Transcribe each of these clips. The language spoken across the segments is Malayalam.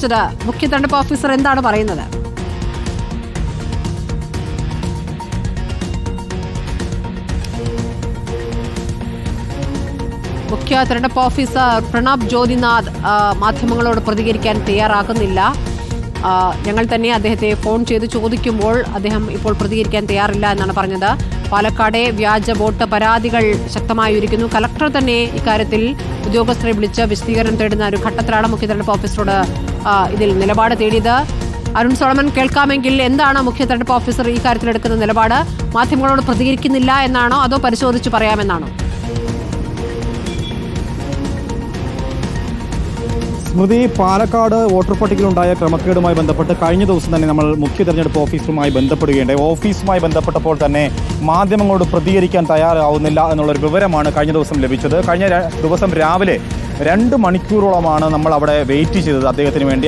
പ്രതികരിച്ചത്? മുഖ്യ തെരഞ്ഞെടുപ്പ് ഓഫീസർ എന്താണ് പറയുന്നത്? മുഖ്യ തെരഞ്ഞെടുപ്പ് ഓഫീസർ പ്രണബ് ജ്യോതിനാഥ് മാധ്യമങ്ങളോട് പ്രതികരിക്കാൻ തയ്യാറാകുന്നില്ല. ഞങ്ങൾ തന്നെ അദ്ദേഹത്തെ ഫോൺ ചെയ്ത് ചോദിക്കുമ്പോൾ അദ്ദേഹം ഇപ്പോൾ പ്രതികരിക്കാൻ തയ്യാറില്ല എന്നാണ് പറഞ്ഞത്. പാലക്കാടെ വ്യാജ വോട്ട് പരാതികൾ ശക്തമായി ഉയരുന്നു. കലക്ടർ തന്നെ ഇക്കാര്യത്തിൽ ഉദ്യോഗസ്ഥരെ വിളിച്ച് വിശദീകരണം തേടുന്ന ഒരു ഘട്ടത്തിലാണ് മുഖ്യ തെരഞ്ഞെടുപ്പ് ഓഫീസറോട് ഇതിൽ നിലപാട് തേടിയത്. അരുൺ സോളമൻ, കേൾക്കാമെങ്കിൽ എന്താണ് മുഖ്യ തെരഞ്ഞെടുപ്പ് ഓഫീസർ ഈ കാര്യത്തിൽ എടുക്കുന്ന നിലപാട്? മാധ്യമങ്ങളോട് പ്രതികരിക്കുന്നില്ല എന്നാണോ അതോ പരിശോധിച്ച് പറയാമെന്നാണോ? സ്മൃതി, പാലക്കാട് വോട്ടർ പട്ടികയിലുണ്ടായ ക്രമക്കേടുമായി ബന്ധപ്പെട്ട് കഴിഞ്ഞ ദിവസം തന്നെ നമ്മൾ മുഖ്യ തെരഞ്ഞെടുപ്പ് ഓഫീസറുമായി ബന്ധപ്പെടുകയുണ്ടായി. ഓഫീസുമായി ബന്ധപ്പെട്ടപ്പോൾ തന്നെ മാധ്യമങ്ങളോട് പ്രതികരിക്കാൻ തയ്യാറാവുന്നില്ല എന്നുള്ളൊരു വിവരമാണ് കഴിഞ്ഞ ദിവസം ലഭിച്ചത്. കഴിഞ്ഞ ദിവസം രാവിലെ 2 മണിക്കൂറോളമാണ് നമ്മൾ അവിടെ വെയിറ്റ് ചെയ്തത് അദ്ദേഹത്തിന് വേണ്ടി.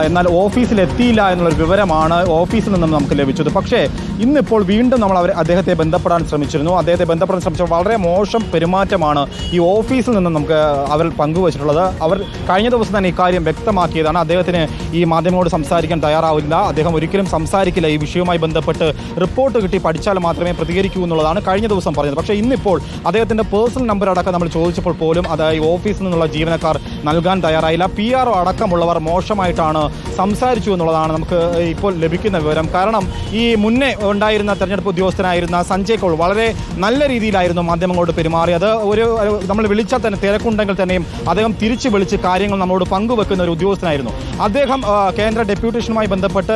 എന്നാൽ ഓഫീസിലെത്തിയില്ല എന്നുള്ളൊരു വിവരമാണ് ഓഫീസിൽ നിന്നും നമുക്ക് ലഭിച്ചത്. പക്ഷേ ഇന്നിപ്പോൾ വീണ്ടും നമ്മൾ അദ്ദേഹത്തെ ബന്ധപ്പെടാൻ ശ്രമിച്ചിരുന്നു. അദ്ദേഹത്തെ ബന്ധപ്പെടാൻ ശ്രമിച്ച വളരെ മോശം പെരുമാറ്റമാണ് ഈ ഓഫീസിൽ നിന്നും നമുക്ക് അവർ പങ്കുവച്ചിട്ടുള്ളത്. അവർ കഴിഞ്ഞ ദിവസം തന്നെ ഇക്കാര്യം വ്യക്തമാക്കിയതാണ്. അദ്ദേഹത്തിന് ഈ മാധ്യമങ്ങളോട് സംസാരിക്കാൻ തയ്യാറാവില്ല, അദ്ദേഹം ഒരിക്കലും സംസാരിക്കില്ല, ഈ വിഷയവുമായി ബന്ധപ്പെട്ട് റിപ്പോർട്ട് കിട്ടി പഠിച്ചാൽ മാത്രമേ പ്രതികരിക്കൂ എന്നുള്ളതാണ് കഴിഞ്ഞ ദിവസം പറഞ്ഞത്. പക്ഷേ ഇന്നിപ്പോൾ അദ്ദേഹത്തിൻ്റെ പേഴ്സണൽ നമ്പർ അടക്കം നമ്മൾ ചോദിച്ചപ്പോൾ പോലും അത് ഈ ഓഫീസിൽ നിന്നുള്ള ജീവനക്കാർ നൽകാൻ തയ്യാറായില്ല. PRO അടക്കമുള്ളവർ മോശമായിട്ടാണ് സംസാരിച്ചു എന്നുള്ളതാണ് നമുക്ക് ഇപ്പോൾ ലഭിക്കുന്ന വിവരം. കാരണം ഈ മുന്നേ ഉണ്ടായിരുന്ന തെരഞ്ഞെടുപ്പ് ഉദ്യോഗസ്ഥനായിരുന്ന സഞ്ജയ് കൗൾ വളരെ നല്ല രീതിയിലായിരുന്നു മാധ്യമങ്ങളോട് പെരുമാറിയത്. നമ്മൾ വിളിച്ചാൽ തന്നെ തിരക്കുണ്ടെങ്കിൽ തന്നെയും അദ്ദേഹം തിരിച്ചു വിളിച്ച് കാര്യങ്ങൾ നമ്മളോട് പങ്കുവെക്കുന്ന ഒരു ഉദ്യോഗസ്ഥനായിരുന്നു. അദ്ദേഹം കേന്ദ്ര ഡെപ്യൂട്ടേഷനുമായി ബന്ധപ്പെട്ട്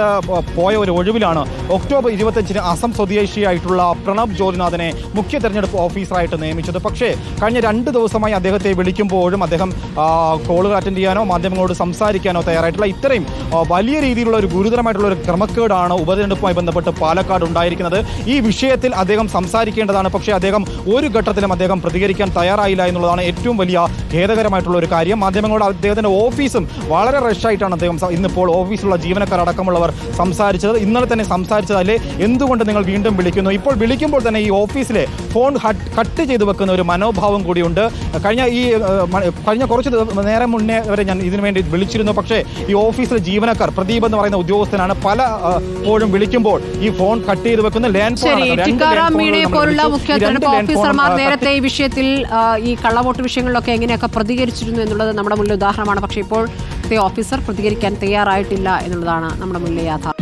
പോയ ഒരു ഒഴിവിലാണ് ഒക്ടോബർ 25-ന് അസം സ്വദേശിയായിട്ടുള്ള പ്രണബ് ജ്യോതിനാഥിനെ മുഖ്യ തെരഞ്ഞെടുപ്പ് ഓഫീസറായിട്ട് നിയമിച്ചത്. പക്ഷേ കഴിഞ്ഞ 2 ദിവസമായി അദ്ദേഹത്തെ വിളിക്കുമ്പോഴും അദ്ദേഹം കോളുകൾ അറ്റൻഡ് ചെയ്യാനോ മാധ്യമങ്ങളോട് സംസാരിക്കാനോ തയ്യാറായിട്ടുള്ള ഇത്രയും വലിയ രീതിയിലുള്ള ഒരു ഗുരുതരമായിട്ടുള്ള ഒരു ക്രമക്കേടാണ് ഉപതെരഞ്ഞെടുപ്പുമായി ബന്ധപ്പെട്ട് പാലക്കാട് ഉണ്ടായിരിക്കുന്നത്. ഈ വിഷയത്തിൽ അദ്ദേഹം സംസാരിക്കേണ്ടതാണ്. പക്ഷേ അദ്ദേഹം ഒരു ഘട്ടത്തിലും അദ്ദേഹം പ്രതികരിക്കാൻ തയ്യാറായില്ല എന്നുള്ളതാണ് ഏറ്റവും വലിയ ഖേദകരമായിട്ടുള്ള ഒരു കാര്യം. മാധ്യമങ്ങളോട് അദ്ദേഹത്തിൻ്റെ ഓഫീസും വളരെ റഷായിട്ടാണ് അദ്ദേഹം ഇന്നിപ്പോൾ ഓഫീസിലുള്ള ജീവനക്കാർ അടക്കമുള്ളവർ സംസാരിച്ചത്. ഇന്നലെ തന്നെ സംസാരിച്ചതല്ലേ, എന്തുകൊണ്ട് നിങ്ങൾ വീണ്ടും വിളിക്കുന്നു? ഇപ്പോൾ വിളിക്കുമ്പോൾ തന്നെ ഈ ഓഫീസിലെ ഫോൺ കട്ട് ചെയ്ത് വെക്കുന്ന ഒരു മനോഭാവം കൂടിയുണ്ട്. കഴിഞ്ഞ കുറച്ച് നേരം മുന്നേ വരെ ഞാൻ ഇതിനു വേണ്ടി വിളിച്ചിരുന്നു. പക്ഷേ ഈ ഓഫീസിലെ ജീവനക്കാർ, പ്രദീപ് എന്ന് പറയുന്ന ഉദ്യോഗസ്ഥനാണ്, പലപ്പോഴും വിളിക്കുമ്പോൾ ഈ ഫോൺ കട്ട് ചെയ്ത് വെക്കുന്ന ലാൻഡ് പോലുള്ള മുഖ്യ തെരഞ്ഞെടുപ്പ് ഓഫീസർമാർ നേരത്തെ ഈ വിഷയത്തിൽ ഈ കള്ളവോട്ട് വിഷയങ്ങളിലൊക്കെ എങ്ങനെയൊക്കെ പ്രതികരിച്ചിരുന്നു എന്നുള്ളത് നമ്മുടെ മുന്നിൽ ഉദാഹരണമാണ്. പക്ഷേ ഇപ്പോൾ ഓഫീസർ പ്രതികരിക്കാൻ തയ്യാറായിട്ടില്ല എന്നുള്ളതാണ് നമ്മുടെ മുന്നിലെ യാഥാർത്ഥ്യം.